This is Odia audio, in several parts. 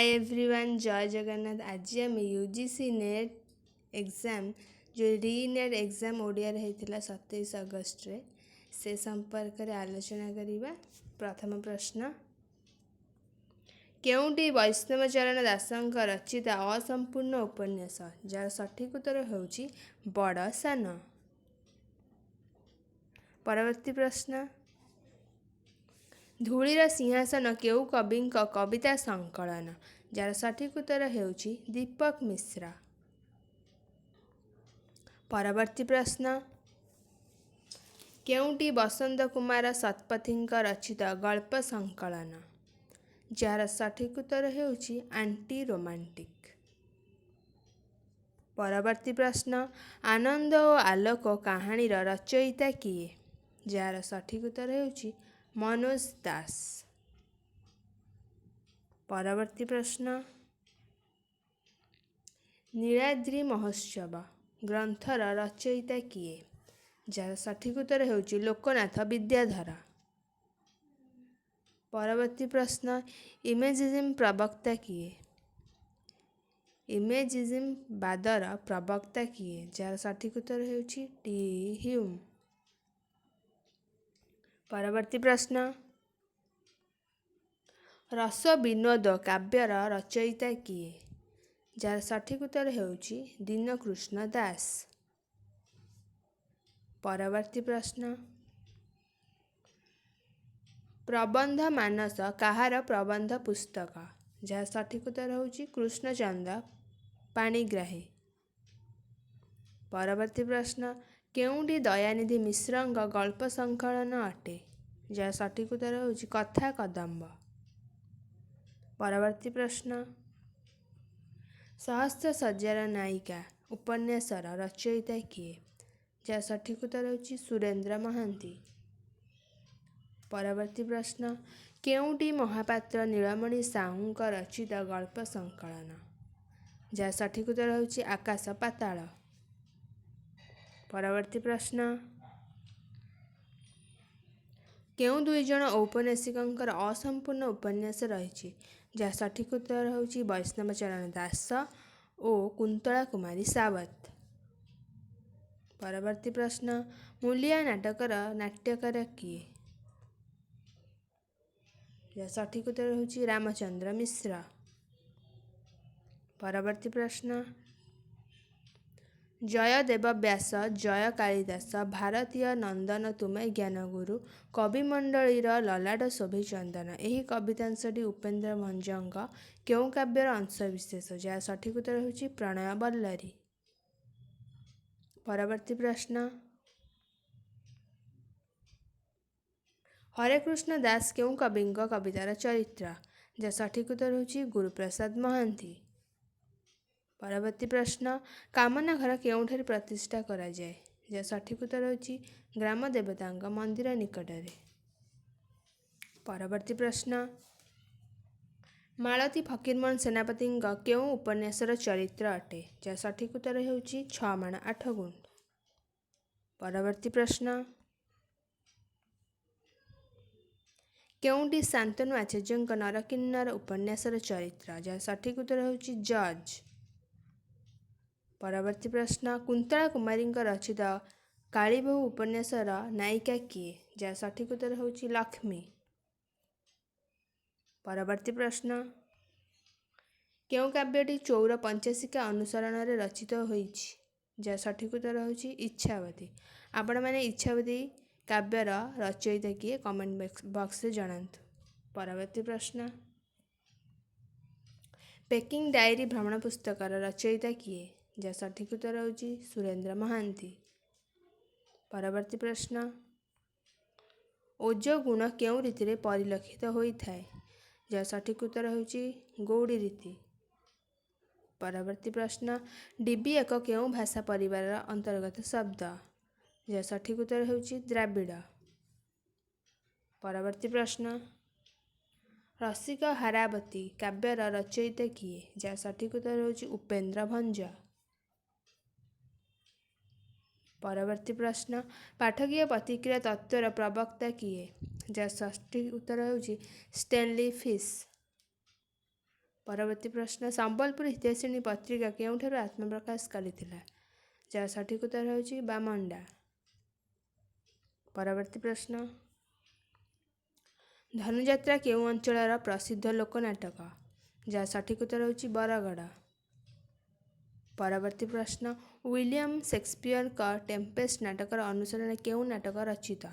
हाय एवरीवन, जय जगन्नाथ। आज आम यूजीसी नेट एग्जाम जो रीनेट एग्जाम ओडिया होता 27 अगस्त रे से संपर्क में आलोचना करवा। प्रथम प्रश्न, केउंटी वैष्णवचरण दासଙ୍କ रचित असंपूर्ण उपन्यास जार सठिक उत्तर होउची बड़ सान। परवर्ती प्रश्न, धूलीर सिंहासन केउ कविंक कविता संकलन जार सठिक उत्तर होउची दीपक मिश्रा। परवर्ती प्रश्न, केउंटी बसंत कुमार शतपथीଙ୍କ रचित गल्प संकलन जार सठिक उत्तर होउची आंटी रोमांटिक। परवर्ती प्रश्न, आनंद और आलोक कहानीर रचयिता किए जार सठिक उत्तर होउची मनोज दास। परवर्ती प्रश्न, नीलाद्रि महोत्सव ग्रंथर रचयिता किए जार सठिक उत्तर होउची लोकनाथ विद्याधर। परवर्ती प्रश्न, इमेजिज्म प्रवक्ता किए इमेजिज्म बादर प्रवक्ता किए जार सठिक उत्तर होउची टी ह्यूम। परवर्ती प्रश्न, रस विनोद काव्यर रचयिता किए जार सठिक उत्तर होउची दीनकृष्ण दास। परवर्ती प्रश्न, प्रबंध मानस कहार प्रबंध पुस्तक जार सठिक उत्तर होउची कृष्णचंद्र पाणिग्राही। परवर्ती प्रश्न, केउंटी दयानिधि मिश्रଙ୍କ गल्प संकलन अटे जार सठिक उत्तर होउची कथा कदम्ब। परवर्ती प्रश्न, सहस्र सज्जार नायिका उपन्यासर रचयिता किए जार सठिक उत्तर होउची सुरेंद्र महांती। परवर्ती प्रश्न, केउंटी महापात्र नीलमणि साहुଙ୍କ रचित गल्प संकलन जार सठिक उत्तर होउची आकाश पाताल। परवर्ती प्रश्न, केउ दुई जण औपन्यासिकଙ୍କର असंपूर्ण उपन्यास रही जार सठिक उत्तर होउची वैष्णवचरण दास और कुंतला कुमारी सावत। परवर्ती प्रश्न, मूलिया नाटकर नाट्यकार किए जार सठिक उत्तर होउची रामचंद्र मिश्र। परवर्ती प्रश्न, जयदेव व्यास जय कालिदास भारतीय नंदन तुमे ज्ञानगुरु कविमंडलीर ललाट शोभिचंदन एही कवितांशटी उपेन्द्र भंजଙ୍କ केउ काव्यर अंशविशेष जार सठिक उत्तर होउची प्रणय बल्लरी। परवर्ती प्रश्न, हरे कृष्ण दास केउ कविंक कवितार चरित्र जार सठिक उत्तर होउची गुरुप्रसाद महांती। परवर्ती प्रश्न, कामना घर केउठारे प्रतिष्ठा करा जाए जार सठिक उत्तर होउची ग्राम देवतांक मंदिर निकटरे। परवर्ती प्रश्न, मालती फकीरमोहन सेनापतिଙ୍କ केउ उपन्यासर चरित्र अटे जार सठिक उत्तर होउची छ माण आठ गुंठ। परवर्ती प्रश्न, केउंटी शांतनु आचार्यଙ୍କ नरकिन्नर उपन्यासर चरित्र जार सठिक उत्तर होउची जज। परवर्ती प्रश्न, कुंतला कुमारीଙ୍କ रचित कालीबोहू उपन्यासर नायिका किए जार सठिक उत्तर होउची लक्ष्मी। परवर्ती प्रश्न, केउ काव्यटी चौर पंचाशिका अनुसरण रे रचित होइछि जार सठिक उत्तर होउची इच्छावती। आपण माने इच्छावती काव्यर रचयिता किए कमेंट बॉक्स रे जणांतु। परवर्ती प्रश्न, पेकिंग डायरी भ्रमण पुस्तकर रचयिता किए जार सठिक उत्तर होउची सुरेंद्र महांती। परवर्ती प्रश्न, ओजो गुण केउ रीति रे परिलक्षित होइथाय जार सठिक उत्तर होउची गौड़ी रीति। परवर्ती प्रश्न, डिबी एक केउ भाषा परिवार अंतर्गत शब्द जार सठिक उत्तर होउची द्राविड़। परवर्ती प्रश्न, रसिक हारावती काव्यर रचयिता किए जार सठिक उत्तर होउची उपेन्द्र भंज। परवर्ती प्रश्न, पाठकीय प्रतिक्रिया तत्वर प्रवक्ता किए जार सठिक उत्तर होउची स्टैनली फिश। ପରବର୍ତ୍ତୀ ପ୍ରଶ୍ନ ସମ୍ବଲପୁର ହିତୈଷିଣୀ ପତ୍ରିକା କେଉଁଠାରୁ ଆତ୍ମପ୍ରକାଶ କରିଥିଲା? ଯାହା ସଠିକ୍ ଉତ୍ତର ହେଉଛି ବାମଣ୍ଡା। ପରବର୍ତ୍ତୀ ପ୍ରଶ୍ନ ଧନୁଯାତ୍ରା କେଉଁ ଅଞ୍ଚଳର ପ୍ରସିଦ୍ଧ ଲୋକନାଟକ? ଯାହା ସଠିକ୍ ଉତ୍ତର ହେଉଛି ବରଗଡ଼। ପରବର୍ତ୍ତୀ ପ୍ରଶ୍ନ ୱିଲିୟମ୍ ସେକ୍ସପିୟରଙ୍କ ଟେମ୍ପେଷ୍ଟ ନାଟକର ଅନୁସରଣରେ କେଉଁ ନାଟକ ରଚିତ?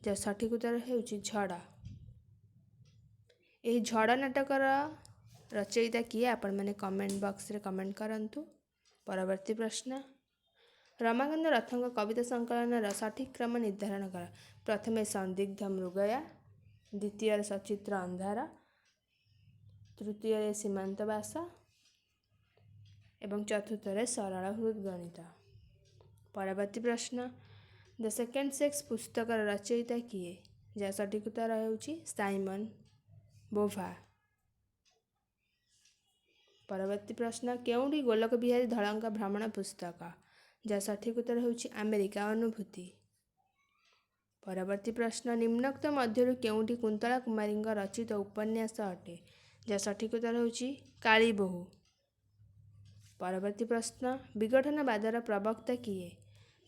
ଯାହା ସଠିକ୍ ଉତ୍ତର ହେଉଛି ଝଡ଼। ଏହି ଝଡ଼ ନାଟକର ରଚୟିତା କିଏ? ଆପଣମାନେ କମେଣ୍ଟ ବକ୍ସରେ କମେଣ୍ଟ କରନ୍ତୁ। ପରବର୍ତ୍ତୀ ପ୍ରଶ୍ନ ରମାକାନ୍ତ ରଥଙ୍କ କବିତା ସଂକଳନର ସଠିକ୍ କ୍ରମ ନିର୍ଦ୍ଧାରଣ କର। ପ୍ରଥମେ ସନ୍ଦିଗ୍ଧ ମୃଗୟା, ଦ୍ୱିତୀୟରେ ସଚିତ୍ର ଅନ୍ଧାର, ତୃତୀୟରେ ସୀମାନ୍ତବାସ ଏବଂ ଚତୁର୍ଥରେ ସରଳ ହୃଦଗଣିତ। ପରବର୍ତ୍ତୀ ପ୍ରଶ୍ନ ଦ ସେକେଣ୍ଡ ସେକ୍ସ ପୁସ୍ତକର ରଚୟିତା କିଏ? ଯାହା ସଠିକ୍ ଉତ୍ତର ହେଉଛି ସାଇମନ୍ ବୋଭା। ପରବର୍ତ୍ତୀ ପ୍ରଶ୍ନ କେଉଁଠି ଗୋଲକ ବିହାରୀ ଧଳଙ୍କ ଭ୍ରମଣ ପୁସ୍ତକ? ଯାହା ସଠିକ୍ ଉତ୍ତର ହେଉଛି ଆମେରିକା ଅନୁଭୂତି। ପରବର୍ତ୍ତୀ ପ୍ରଶ୍ନ ନିମ୍ନୋକ୍ତ ମଧ୍ୟରୁ କେଉଁଠି କୁନ୍ତଳା କୁମାରୀଙ୍କ ରଚିତ ଉପନ୍ୟାସ ଅଟେ? ଯାହା ସଠିକ୍ ଉତ୍ତର ହେଉଛି କାଳୀବୋହୂ। ପରବର୍ତ୍ତୀ ପ୍ରଶ୍ନ ବିଘଟନବାଦର ପ୍ରବକ୍ତା କିଏ?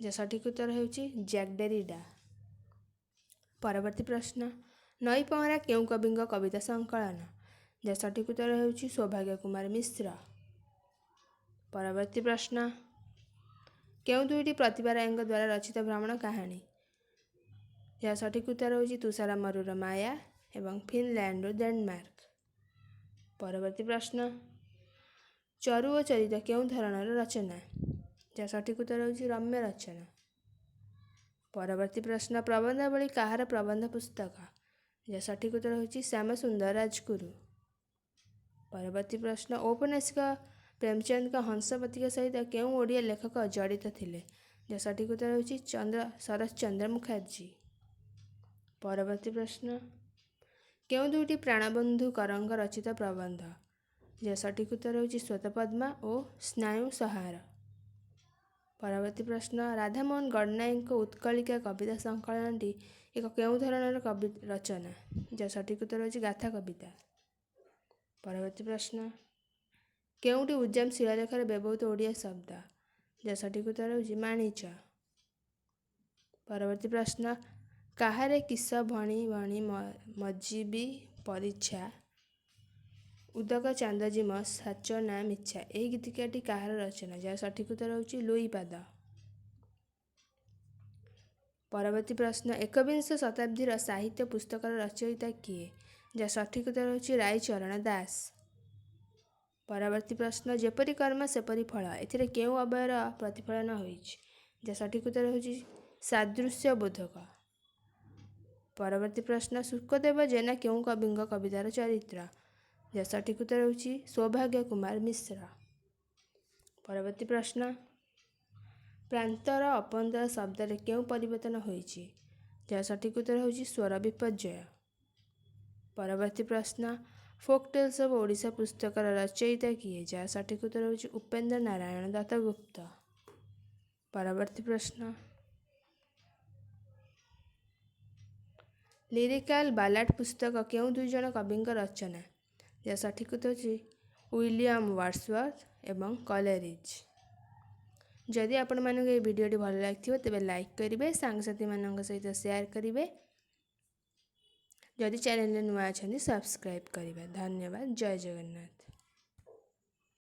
ଯାହା ସଠିକ୍ ଉତ୍ତର ହେଉଛି ଜ୍ୟାକ୍ ଡେରିଡା। ପରବର୍ତ୍ତୀ ପ୍ରଶ୍ନ ନଈ ପହଁରା କେଉଁ କବିଙ୍କ କବିତା ସଂକଳନ? ଯାହା ସଠିକ୍ ଉତ୍ତର ହେଉଛି ସୌଭାଗ୍ୟ କୁମାର ମିଶ୍ର। ପରବର୍ତ୍ତୀ ପ୍ରଶ୍ନ କେଉଁ ଦୁଇଟି ପ୍ରତିଭା ରାୟଙ୍କ ଦ୍ୱାରା ରଚିତ ଭ୍ରମଣ କାହାଣୀ? ଯାହା ସଠିକ୍ ଉତ୍ତର ହେଉଛି ତୁଷାର ମରୁର ମାୟା ଏବଂ ଫିନଲ୍ୟାଣ୍ଡରୁ ଡେନମାର୍କ। ପରବର୍ତ୍ତୀ ପ୍ରଶ୍ନ ଚରୁ ଓ ଚରିତ କେଉଁ ଧରଣର ରଚନା? ଯାହା ସଠିକ୍ ଉତ୍ତର ହେଉଛି ରମ୍ୟ ରଚନା। ପରବର୍ତ୍ତୀ ପ୍ରଶ୍ନ ପ୍ରବନ୍ଧାବଳୀ କାହାର ପ୍ରବନ୍ଧ ପୁସ୍ତକ? ଯାହା ସଠିକ୍ ଉତ୍ତର ହେଉଛି ଶ୍ୟାମସୁନ୍ଦର ରାଜଗୁରୁ। ପରବର୍ତ୍ତୀ ପ୍ରଶ୍ନ ଔପନ୍ୟାସିକ ପ୍ରେମଚନ୍ଦଙ୍କ ହଂସପତିକା ସହିତ କେଉଁ ଓଡ଼ିଆ ଲେଖକ ଜଡ଼ିତ ଥିଲେ? ଯାହା ସଠିକ୍ ଉତ୍ତର ହେଉଛି ଶରତଚନ୍ଦ୍ର ମୁଖାର୍ଜୀ। ପରବର୍ତ୍ତୀ ପ୍ରଶ୍ନ କେଉଁ ଦୁଇଟି ପ୍ରାଣବନ୍ଧୁ କରଙ୍କ ରଚିତ ପ୍ରବନ୍ଧ? ଯାହା ସଠିକ୍ ଉତ୍ତର ହେଉଛି ଶ୍ୱେତପଦ୍ମା ଓ ସ୍ନାୟୁ ସହାର। ପରବର୍ତ୍ତୀ ପ୍ରଶ୍ନ ରାଧାମୋହନ ଗଡ଼ନାୟକଙ୍କ ଉତ୍କଳିକା କବିତା ସଂକଳନଟି ଏକ କେଉଁ ଧରଣର ରଚନା? ଯାହା ସଠିକ୍ ଉତ୍ତର ହେଉଛି ଗାଥା କବିତା। ପରବର୍ତ୍ତୀ ପ୍ରଶ୍ନ କେଉଁଟି ଉଜାମ ଶିଳାଲେଖରେ ବ୍ୟବହୃତ ଓଡ଼ିଆ ଶବ୍ଦ? ଯାହା ସଠିକ୍ ଉତ୍ତର ହେଉଛି ମାଣିଚ। ପରବର୍ତ୍ତୀ ପ୍ରଶ୍ନ କାହାରେ କିସ ଭଣି ଭଣି ମଜିବି ପରିଚ୍ଛା ଉଦକ ଚାନ୍ଦଜିମ ସାଚ ନା ମିଛା ଏହି ଗୀତିକାଟି କାହାର ରଚନା? ଯାହା ସଠିକ୍ ଉତ୍ତର ହେଉଛି ଲୁଇପାଦ। ପରବର୍ତ୍ତୀ ପ୍ରଶ୍ନ ଏକବିଂଶ ଶତାବ୍ଦୀର ସାହିତ୍ୟ ପୁସ୍ତକର ରଚୟିତା କିଏ? ଯାହା ସଠିକ୍ ଉତ୍ତର ହେଉଛି ରାଇଚରଣ ଦାସ। ପରବର୍ତ୍ତୀ ପ୍ରଶ୍ନ ଯେପରି କର୍ମ ସେପରି ଫଳ ଏଥିରେ କେଉଁ ଅବୟର ପ୍ରତିଫଳନ ହୋଇଛି? ଯାହା ସଠିକ୍ ଉତ୍ତର ହେଉଛି ସାଦୃଶ୍ୟ ବୋଧକ। ପରବର୍ତ୍ତୀ ପ୍ରଶ୍ନ ଶୁକଦେବ ଜେନା କେଉଁ କବିଙ୍କ କବିତାର ଚରିତ୍ର? ଯାହା ସଠିକ୍ ଉତ୍ତର ହେଉଛି ସୌଭାଗ୍ୟ କୁମାର ମିଶ୍ର। ପରବର୍ତ୍ତୀ ପ୍ରଶ୍ନ ପ୍ରାନ୍ତର ଅପନ୍ତର ଶବ୍ଦରେ କେଉଁ ପରିବର୍ତ୍ତନ ହୋଇଛି? ଯାହା ସଠିକ୍ ଉତ୍ତର ହେଉଛି ସ୍ୱର ବିପର୍ଯ୍ୟୟ। ପରବର୍ତ୍ତୀ ପ୍ରଶ୍ନ ଫୋକ୍ ଟେଲ୍ସ ଅଫ୍ ଓଡ଼ିଶା ପୁସ୍ତକର ରଚୟିତା କିଏ? ଯାହା ସଠିକ୍ ଉତ୍ତର ହେଉଛି ଉପେନ୍ଦ୍ର ନାରାୟଣ ଦତ୍ତଗୁପ୍ତ। ପରବର୍ତ୍ତୀ ପ୍ରଶ୍ନ ଲିରିକାଲ ବାଲାଡ ପୁସ୍ତକ କେଉଁ ଦୁଇଜଣ କବିଙ୍କ ରଚନା? ଯାହା ସଠିକ୍ ଉତ୍ତର ହେଉଛି ୱିଲିୟମ୍ ୱାର୍ଡସୱର୍ଥ ଏବଂ କଲେରିଜ୍। ଯଦି ଆପଣମାନଙ୍କୁ ଏହି ଭିଡ଼ିଓଟି ଭଲ ଲାଗିଥିବ ତେବେ ଲାଇକ୍ କରିବେ, ସାଙ୍ଗସାଥିମାନଙ୍କ ସହିତ ସେୟାର କରିବେ। ଯଦି ଚ୍ୟାନେଲରେ ନୂଆ ଅଛନ୍ତି ସବସ୍କ୍ରାଇବ୍ କରିବେ। ଧନ୍ୟବାଦ। ଜୟ ଜଗନ୍ନାଥ।